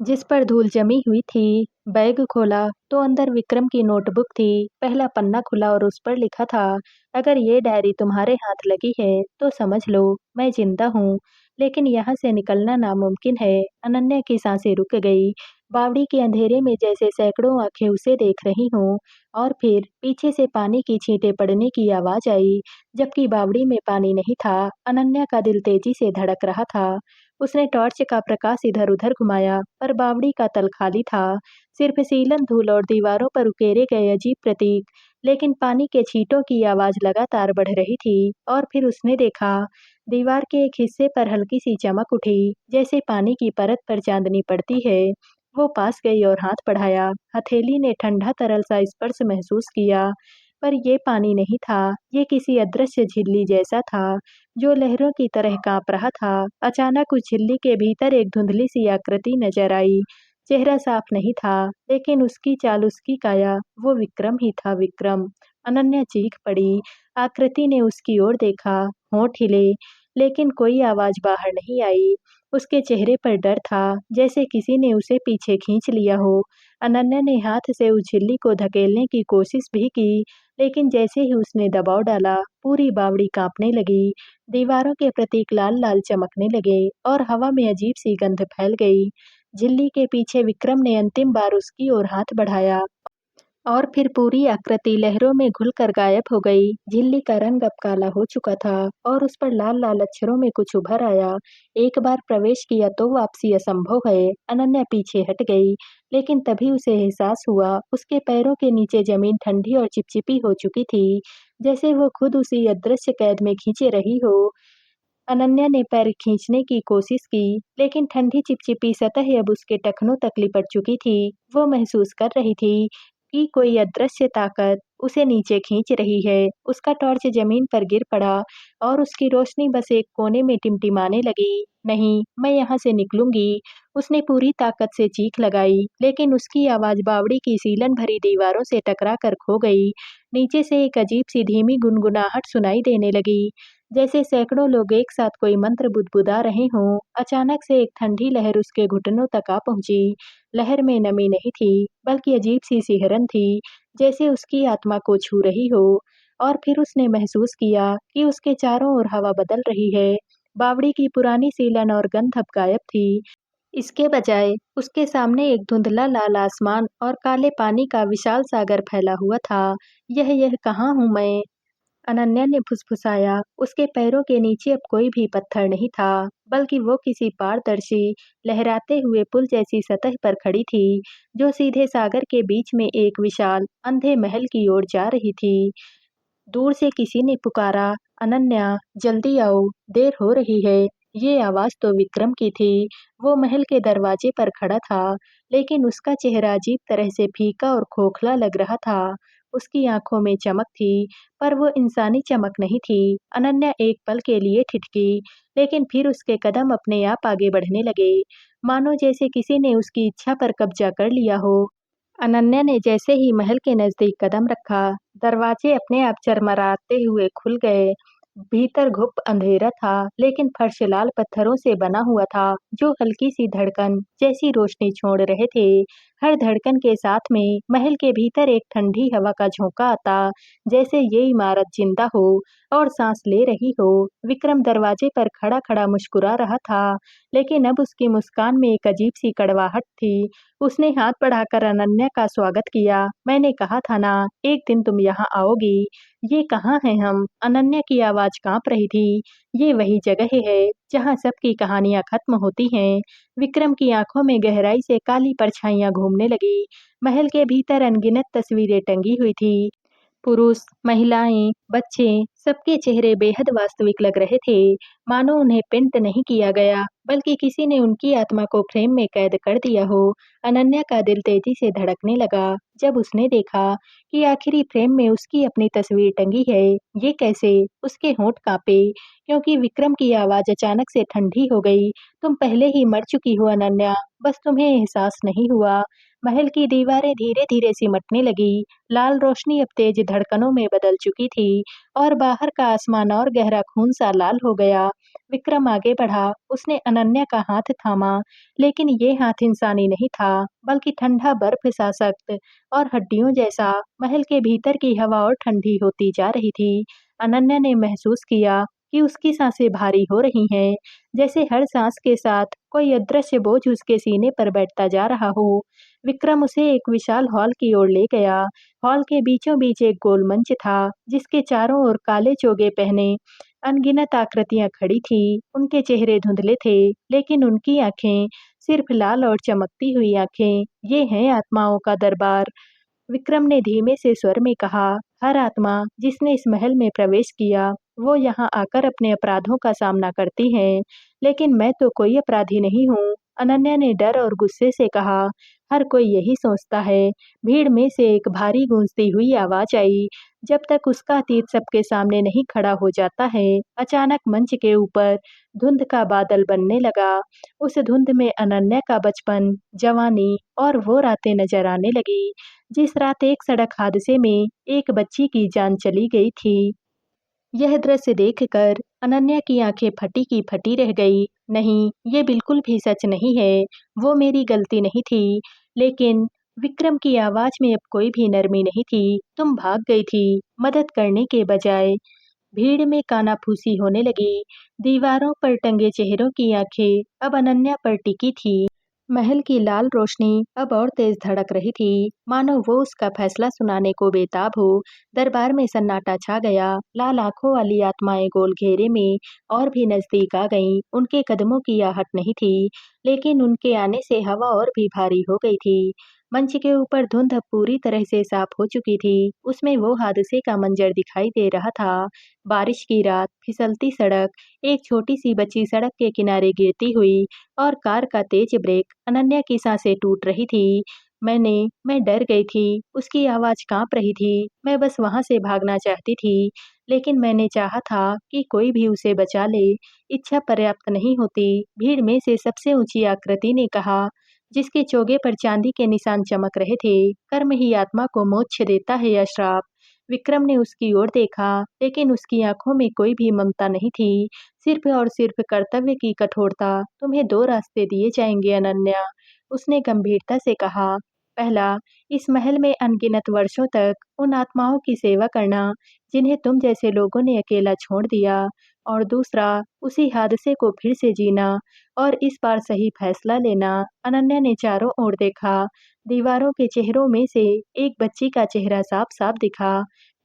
जिस पर धूल जमी हुई थी। बैग खोला तो अंदर विक्रम की नोटबुक थी। पहला पन्ना खुला और उस पर लिखा था, अगर ये डायरी तुम्हारे हाथ लगी है तो समझ लो मैं जिंदा हूँ, लेकिन यहाँ से निकलना नामुमकिन है। अनन्या की सांसें रुक गई। बावड़ी के अंधेरे में जैसे सैकड़ों आंखें उसे देख रही हों। और फिर पीछे से पानी की छींटें पड़ने की आवाज आई, जबकि बावड़ी में पानी नहीं था। अनन्या का दिल तेजी से धड़क रहा था। उसने टॉर्च का प्रकाश इधर-उधर घुमाया, पर बावड़ी का तल खाली था। सिर्फ सीलन धूल और दीवारों पर उकेरे गए अजीब प्रतीक। लेकिन पानी के छींटों की आवाज लगातार बढ़ रही थी और फिर उसने देखा, दीवार के एक हिस्से पर हल्की सी चमक उठी, जैसे पानी की परत पर चांदनी पड़ती है। वो पास गई और हाथ बढ़ाया। हथेली ने ठंडा तरल सा स्पर्श महसूस किया, पर ये पानी नहीं था, ये किसी अदृश्य झिल्ली जैसा था, जो लहरों की तरह कांप रहा था। अचानक उस झिल्ली के भीतर एक धुंधली सी आकृति नजर आई। चेहरा साफ नहीं था, लेकिन उसकी चाल, उसकी काया, वो विक्रम ही था, विक्रम। अनन्या चीख पड़ी। आकृति ने उसकी ओर देखा, होंठ हिले, लेकिन कोई आवाज बाहर नहीं आई। उसके चेहरे पर डर था, जैसे किसी ने उसे पीछे खींच लिया हो। अनन्या ने हाथ से उस झिल्ली को धकेलने की कोशिश भी की, लेकिन जैसे ही उसने दबाव डाला, पूरी बावड़ी कांपने लगी। दीवारों के प्रतीक लाल-लाल चमकने लगे और हवा में अजीब सी गंध फैल गई। झिल्ली के पीछे विक्रम ने अंतिम बार उसकी ओर हाथ बढ़ाया और फिर पूरी आकृति लहरों में घुलकर गायब हो गई। झिल्ली का रंग अब काला हो चुका था और उस पर लाल-लाल अक्षरों में कुछ उभर आया। एक बार प्रवेश किया तो वापसी असंभव है। अनन्या पीछे हट गई, लेकिन तभी उसे एहसास हुआ उसके पैरों के नीचे जमीन ठंडी और चिपचिपी हो चुकी थी, जैसे वो खुद उसी अदृश्य कैद में खींचे रही हो। अनन्या ने पैर खींचने की कोशिश की, लेकिन ठंडी चिपचिपी सतह अब उसके टखनों तक लिपट चुकी थी। वो महसूस कर रही थी कि कोई अदृश्य ताकत उसे नीचे खींच रही है। उसका टॉर्च जमीन पर गिर पड़ा और उसकी रोशनी बस एक कोने में टिमटिमाने लगी। नहीं, मैं यहाँ से निकलूंगी। उसने पूरी ताकत से चीख लगाई, लेकिन उसकी आवाज बावड़ी की सीलन भरी दीवारों से टकरा कर खो गई। नीचे से एक अजीब सी धीमी गुनगुनाहट सुनाई देने लगी, जैसे सैकड़ों लोग एक साथ कोई मंत्र बुदबुदा रहे हों। अचानक से एक ठंडी लहर उसके घुटनों तक आ पहुंची। लहर में नमी नहीं थी, बल्कि अजीब सी सिहरन थी, जैसे उसकी आत्मा को छू रही हो। और फिर उसने महसूस किया कि उसके चारों ओर हवा बदल रही है। बावड़ी की पुरानी सीलन और गंध अब गायब थी। इसके बजाय उसके सामने एक धुंधला लाल आसमान और काले पानी का विशाल सागर फैला हुआ था। यह कहाँ हूँ मैं? अनन्या ने फुसफुसाया। उसके पैरों के नीचे अब कोई भी पत्थर नहीं था, बल्कि वो किसी पारदर्शी, लहराते हुए पुल जैसी सतह पर खड़ी थी, जो सीधे सागर के बीच में एक विशाल, अंधे महल की ओर जा रही थी। दूर से किसी ने पुकारा, "अनन्या, जल्दी आओ, देर हो रही है।" ये आवाज़ तो विक्रम की थी। वो महल के दरवाजे पर खड़ा था, लेकिन उसका चेहरा अजीब तरह से फीका और खोखला लग रहा था। उसकी आंखों में चमक थी, पर वो इंसानी चमक नहीं थी। अनन्या एक पल के लिए ठिठकी, लेकिन फिर उसके कदम अपने आप आगे बढ़ने लगे, मानो जैसे किसी ने उसकी इच्छा पर कब्जा कर लिया हो। अनन्या ने जैसे ही महल के नजदीक कदम रखा, दरवाजे अपने आप चरमराते हुए खुल गए। भीतर घुप अंधेरा था, लेकिन फर्श लाल पत्थरों से बना हुआ था, जो हल्की सी धड़कन जैसी रोशनी छोड़ रहे थे। हर धड़कन के साथ में महल के भीतर एक ठंडी हवा का झोंका आता, जैसे ये इमारत जिंदा हो और सांस ले रही हो। विक्रम दरवाजे पर खड़ा खड़ा मुस्कुरा रहा था, लेकिन अब उसकी मुस्कान में एक अजीब सी कड़वाहट थी। उसने हाथ बढ़ाकर अनन्या का स्वागत किया। "मैंने कहा था ना, एक दिन तुम यहाँ आओगी। ये कहाँ हैं हम?" अनन्या की आवाज़ काँप रही थी। "ये वही जगह है, जहाँ सबकी कहानियाँ खत्म होती हैं।" विक्रम की आँखों में गहराई से काली परछाइयाँ घूमने लगी। महल के भीतर अनगिनत तस्वीरें टंगी हुई थी। पुरुष, महिलाएं, बच्चे, सबके चेहरे बेहद वास्तविक लग रहे थे, मानो उन्हें पेंट नहीं किया गया, बल्कि किसी ने उनकी आत्मा को फ्रेम में कैद कर दिया हो। अनन्या का दिल तेजी से धड़कने लगा, जब उसने देखा कि आखिरी फ्रेम में उसकी अपनी तस्वीर टंगी है। ये कैसे? उसके होंठ कांपे, क्योंकि विक्रम की आवाज अचानक से ठंडी हो गई। "तुम पहले ही मर चुकी हो अनन्या, बस तुम्हें एहसास नहीं हुआ।" महल की दीवारें धीरे धीरे सिमटने लगी। लाल रोशनी अब तेज धड़कनों में बदल चुकी थी और बाहर का आसमान और गहरा खून सा लाल हो गया। विक्रम आगे बढ़ा। उसने अनन्या का हाथ थामा, लेकिन ये हाथ इंसानी नहीं था, बल्कि ठंडा बर्फ सा सख्त और हड्डियों जैसा। महल के भीतर की हवा और ठंडी होती जा रही थी। अनन्या ने महसूस किया कि उसकी सांसें भारी हो रही हैं, जैसे हर सांस के साथ कोई अदृश्य बोझ उसके सीने पर बैठता जा रहा हो। विक्रम उसे एक विशाल हॉल की ओर ले गया। हॉल के बीचों बीच एक गोल मंच था, जिसके चारों ओर काले चोगे पहने अनगिनत आकृतियां खड़ी थी। उनके चेहरे धुंधले थे, लेकिन उनकी आंखें सिर्फ लाल और चमकती हुई आंखें। ये हैं आत्माओं का दरबार। विक्रम ने धीमे से स्वर में कहा, "हर आत्मा जिसने इस महल में प्रवेश किया, वो यहाँ आकर अपने अपराधों का सामना करती है, लेकिन मैं तो कोई अपराधी नहीं हूँ।" अनन्या ने डर और गुस्से से कहा, "हर कोई यही सोचता है।" भीड़ में से एक भारी गूंजती हुई आवाज आई, "जब तक उसका अतीत सबके सामने नहीं खड़ा हो जाता है।" अचानक मंच के ऊपर धुंध का बादल बनने लगा। उस धुंध में अनन्या का बचपन, जवानी और वो रातें नजर आने लगी, जिस रात एक सड़क हादसे में एक बच्ची की जान चली गई थी। यह दृश्य देखकर अनन्या की आंखें फटी की फटी रह गई। नहीं, ये बिल्कुल भी सच नहीं है। वो मेरी गलती नहीं थी। लेकिन विक्रम की आवाज में अब कोई भी नरमी नहीं थी। "तुम भाग गई थी, मदद करने के बजाय।" भीड़ में कानाफूसी होने लगी। दीवारों पर टंगे चेहरों की आंखें अब अनन्या पर टिकी थी। महल की लाल रोशनी अब और तेज धड़क रही थी, मानो वो उसका फैसला सुनाने को बेताब हो। दरबार में सन्नाटा छा गया। लाल आंखों वाली आत्माएं गोल घेरे में और भी नजदीक आ गईं। उनके कदमों की आहट नहीं थी, लेकिन उनके आने से हवा और भी भारी हो गई थी। मंच के ऊपर धुंध अब पूरी तरह से साफ हो चुकी थी। उसमें वो हादसे का मंजर दिखाई दे रहा था। बारिश की रात, फिसलती सड़क, एक छोटी सी बच्ची सड़क के किनारे गिरती हुई और कार का तेज ब्रेक। अनन्या की सांसें टूट रही थी। मैं डर गई थी। उसकी आवाज कांप रही थी। मैं बस वहां से भागना चाहती थी, लेकिन मैंने चाहा था कि कोई भी उसे बचा ले। इच्छा पर्याप्त नहीं होती। भीड़ में से सबसे ऊंची आकृति ने कहा, जिसके चोगे पर चांदी के निशान चमक रहे थे। कर्म ही आत्मा को मोक्ष देता है या श्राप? विक्रम ने उसकी ओर देखा, लेकिन उसकी आंखों में कोई भी ममता नहीं थी, सिर्फ और सिर्फ कर्तव्य की कठोरता। तुम्हें दो रास्ते दिए जाएंगे अनन्या, उसने गंभीरता से कहा। पहला, इस महल में अनगिनत वर्षों तक उन आत्माओं की सेवा करना जिन्हें तुम जैसे लोगों ने अकेला छोड़ दिया। और दूसरा, उसी हादसे को फिर से जीना और इस बार सही फैसला लेना। अनन्या ने चारों ओर देखा। दीवारों के चेहरों में से एक बच्ची का चेहरा साफ साफ दिखा।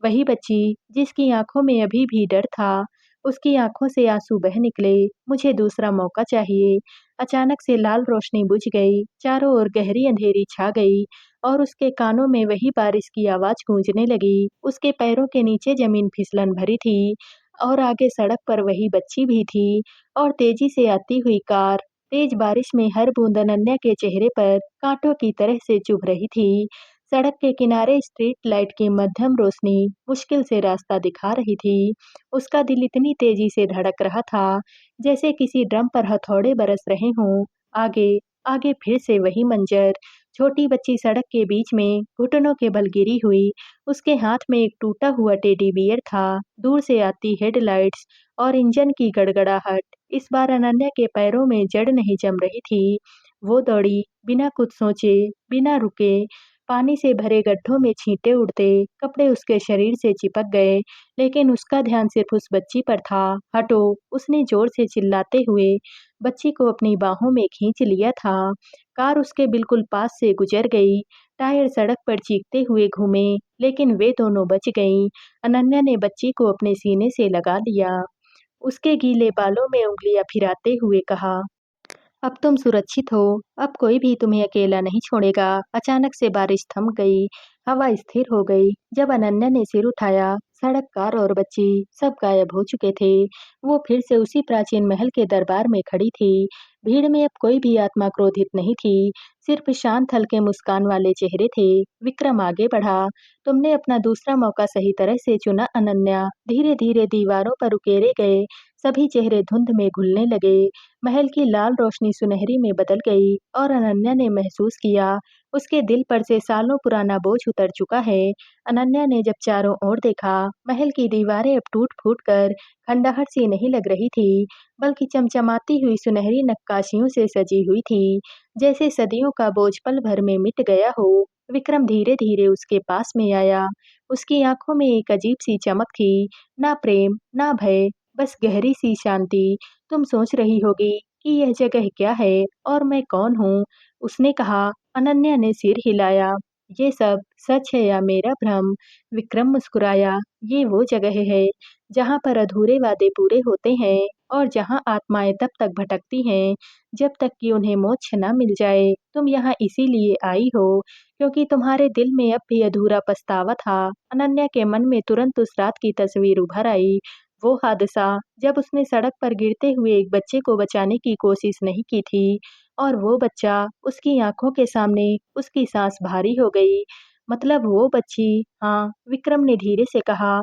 वही बच्ची जिसकी आंखों में अभी भी डर था। उसकी आंखों से आंसू बह निकले। मुझे दूसरा मौका चाहिए। अचानक से लाल रोशनी बुझ गई। चारों ओर गहरी अंधेरी छा गई और उसके कानों में वही बारिश की आवाज गूंजने लगी। उसके पैरों के नीचे जमीन फिसलन भरी थी और आगे सड़क पर वही बच्ची भी थी और तेजी से आती हुई कार। तेज बारिश में हर बूंद अनन्या के चेहरे पर कांटों की तरह से चुभ रही थी। सड़क के किनारे स्ट्रीट लाइट की मध्यम रोशनी मुश्किल से रास्ता दिखा रही थी। उसका दिल इतनी तेजी से धड़क रहा था, जैसे किसी ड्रम पर हथौड़े बरस रहे हों। आगे, आगे फिर से वही मंजर। छोटी बच्ची सड़क के बीच में घुटनों के बल गिरी हुई। उसके हाथ में एक टूटा हुआ टेडी बियर था। दूर से आती हेडलाइट्स और इंजन की गड़गड़ाहट। इस बार अनन्या के पैरों में जड़ नहीं जम रही थी। वो दौड़ी, बिना कुछ सोचे, बिना रुके। पानी से भरे गड्ढों में छींटे उड़ते, कपड़े उसके शरीर से चिपक गए, लेकिन उसका ध्यान सिर्फ उस बच्ची पर था। हटो, उसने जोर से चिल्लाते हुए बच्ची को अपनी बाहों में खींच लिया था। कार उसके बिल्कुल पास से गुजर गई। टायर सड़क पर चीखते हुए घूमे, लेकिन वे दोनों बच गईं। अनन्या ने बच्ची को अपने सीने से लगा लिया। उसके गीले बालों में उंगलियां फिराते हुए कहा, अब तुम सुरक्षित हो। अब कोई भी तुम्हें अकेला नहीं छोड़ेगा। अचानक से बारिश थम गई। हवा स्थिर हो गई। जब अनन्या ने सिर उठाया, सड़क, कार और बच्ची सब गायब हो चुके थे। वो फिर से उसी प्राचीन महल के दरबार में खड़ी थी। भीड़ में अब कोई भी आत्मा क्रोधित नहीं थी, सिर्फ शांत हल्के मुस्कान वाले चेहरे थे। विक्रम आगे बढ़ा। तुमने अपना दूसरा मौका सही तरह से चुना अनन्या। धीरे धीरे दीवारों पर उकेरे गए सभी चेहरे धुंध में घुलने लगे। महल की लाल रोशनी सुनहरी में बदल गई और अनन्या ने महसूस किया उसके दिल पर से सालों पुराना बोझ उतर चुका है। अनन्या ने जब चारों ओर देखा, महल की दीवारें अब टूट फूट कर खंडहर सी नहीं लग रही थी, बल्कि चमचमाती हुई सुनहरी नक्काशियों से सजी हुई थी, जैसे सदियों का बोझ पल भर में मिट गया हो। विक्रम धीरे धीरे उसके पास में आया। उसकी आंखों में एक अजीब सी चमक थी, ना प्रेम ना भय, बस गहरी सी शांति। तुम सोच रही होगी कि यह जगह क्या है और मैं कौन हूँ? उसने कहा। अनन्या ने सिर हिलाया। ये सब सच है या मेरा भ्रम? विक्रम मुस्कुराया। ये वो जगह है जहाँ पर अधूरे वादे पूरे होते हैं और जहाँ आत्माएं तब तक भटकती हैं जब तक कि उन्हें मोक्ष न मिल जाए। तुम यहाँ इसीलिए आई हो क्योंकि तुम्हारे दिल में अब भी अधूरा पछतावा था। अनन्या के मन में तुरंत उस रात की तस्वीर उभर आई। वो हादसा जब उसने सड़क पर गिरते हुए एक बच्चे को बचाने की कोशिश नहीं की थी और वो बच्चा उसकी आंखों के सामने, उसकी सांस भारी हो गई। मतलब वो बच्ची, हाँ, विक्रम ने धीरे से कहा,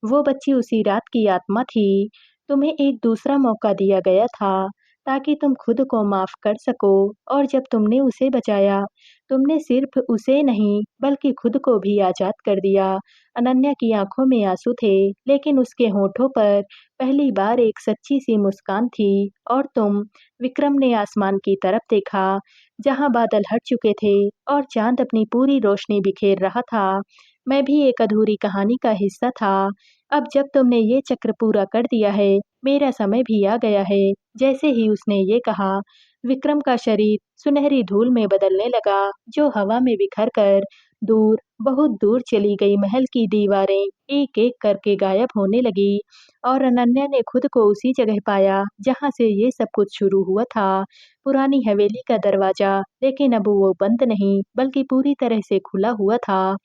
वो बच्ची उसी रात की आत्मा थी। तुम्हें एक दूसरा मौका दिया गया था ताकि तुम खुद को माफ कर सको और जब तुमने उसे बचाया, तुमने सिर्फ उसे नहीं बल्कि खुद को भी आजाद कर दिया। अनन्या की आंखों में आंसू थे, लेकिन उसके होठों पर पहली बार एक सच्ची सी मुस्कान थी। और तुम? विक्रम ने आसमान की तरफ देखा, जहां बादल हट चुके थे और चांद अपनी पूरी रोशनी बिखेर रहा था। मैं भी एक अधूरी कहानी का हिस्सा था। अब जब तुमने ये चक्र पूरा कर दिया है, मेरा समय भी आ गया है। जैसे ही उसने ये कहा, विक्रम का शरीर सुनहरी धूल में बदलने लगा, जो हवा में बिखर कर दूर, बहुत दूर चली गई। महल की दीवारें एक-एक करके गायब होने लगी और अनन्या ने खुद को उसी जगह पाया, जहाँ से ये सब कुछ शुरू हुआ था। पुरानी हवेली का दरवाजा, लेकिन अब वो बंद नहीं, बल्कि पूरी तरह से खुला हुआ था।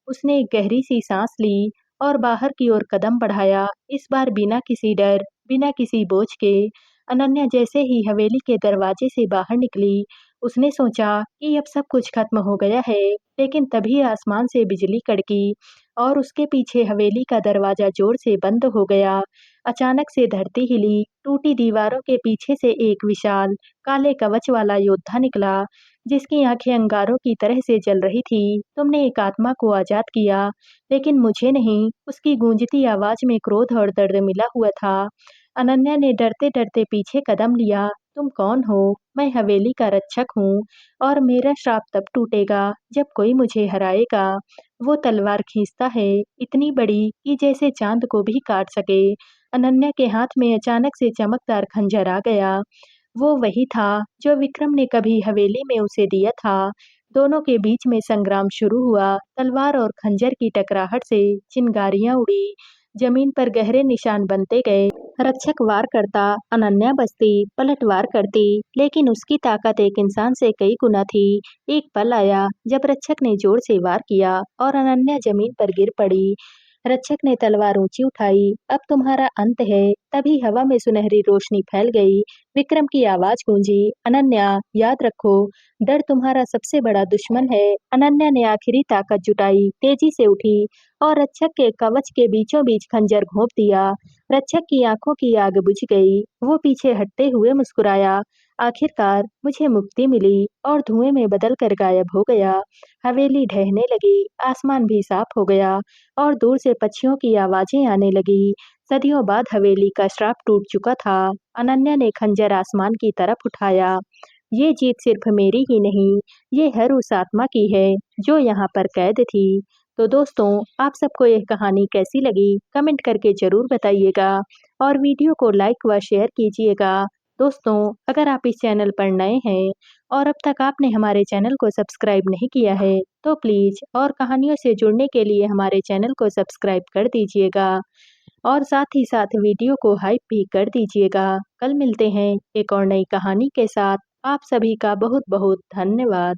उसने एक गहरी सी सांस ली और बाहर की ओर कदम बढ़ाया, इस बार बिना किसी डर, बिना किसी बोझ के। अनन्या जैसे ही हवेली के दरवाजे से बाहर निकली, उसने सोचा कि अब सब कुछ खत्म हो गया है, लेकिन तभी आसमान से बिजली कड़की और उसके पीछे हवेली का दरवाजा जोर से बंद हो गया। अचानक से धरती हिली, टूटी दीवारों के पीछे से एक विशाल, काले कवच वाला योद्धा निकला, जिसकी आंखें अंगारों की तरह से जल रही थी। तुमने एक आत्मा को आजाद किया, लेकिन मुझे नहीं। उसकी गूंजती आवाज में क्रोध और दर्द मिला हुआ था। अनन्या ने डरते-डरते पीछे कदम लिया। तुम कौन हो? मैं हवेली का रक्षक हूँ और मेरा श्राप तब टूटेगा जब कोई मुझे हराएगा। वो तलवार खींचता है, इतनी बड़ी कि जैसे चांद को भी काट सके। अनन्या के हाथ में अचानक से चमकदार खंजर आ गया। वो वही था जो विक्रम ने कभी हवेली में उसे दिया था। दोनों के बीच में संग्राम शुरू हुआ। तलवार और खंजर की टकराहट से चिंगारियां उड़ी, जमीन पर गहरे निशान बनते गए। रक्षक वार करता, अनन्या बचती, पलटवार करती, लेकिन उसकी ताकत एक इंसान से कई गुना थी। एक पल आया जब रक्षक ने जोर से वार किया और अनन्या जमीन पर गिर पड़ी। रक्षक ने तलवार ऊंची उठाई, अब तुम्हारा अंत है। तभी हवा में सुनहरी रोशनी फैल गई। विक्रम की आवाज गूंजी, अनन्या याद रखो, डर तुम्हारा सबसे बड़ा दुश्मन है। अनन्या ने आखिरी ताकत जुटाई, तेजी से उठी और रक्षक के कवच के बीचों बीच खंजर घोंप दिया। रक्षक की आंखों की आग बुझ गई। वो पीछे हटते हुए मुस्कुराया। आखिरकार मुझे मुक्ति मिली और धुएं में बदल कर गायब हो गया। हवेली ढहने लगी, आसमान भी साफ हो गया और दूर से पक्षियों की आवाजें आने लगी। सदियों बाद हवेली का श्राप टूट चुका था। अनन्या ने खंजर आसमान की तरफ उठाया। ये जीत सिर्फ मेरी ही नहीं, ये हर उस आत्मा की है जो यहाँ पर कैद थी। तो दोस्तों, आप सबको यह कहानी कैसी लगी? कमेंट करके ज़रूर बताइएगा और वीडियो को लाइक व शेयर कीजिएगा। दोस्तों, अगर आप इस चैनल पर नए हैं और अब तक आपने हमारे चैनल को सब्सक्राइब नहीं किया है, तो प्लीज़ और कहानियों से जुड़ने के लिए हमारे चैनल को सब्सक्राइब कर दीजिएगा और साथ ही साथ वीडियो को हाइप भी कर दीजिएगा। कल मिलते हैं एक और नई कहानी के साथ। आप सभी का बहुत बहुत धन्यवाद।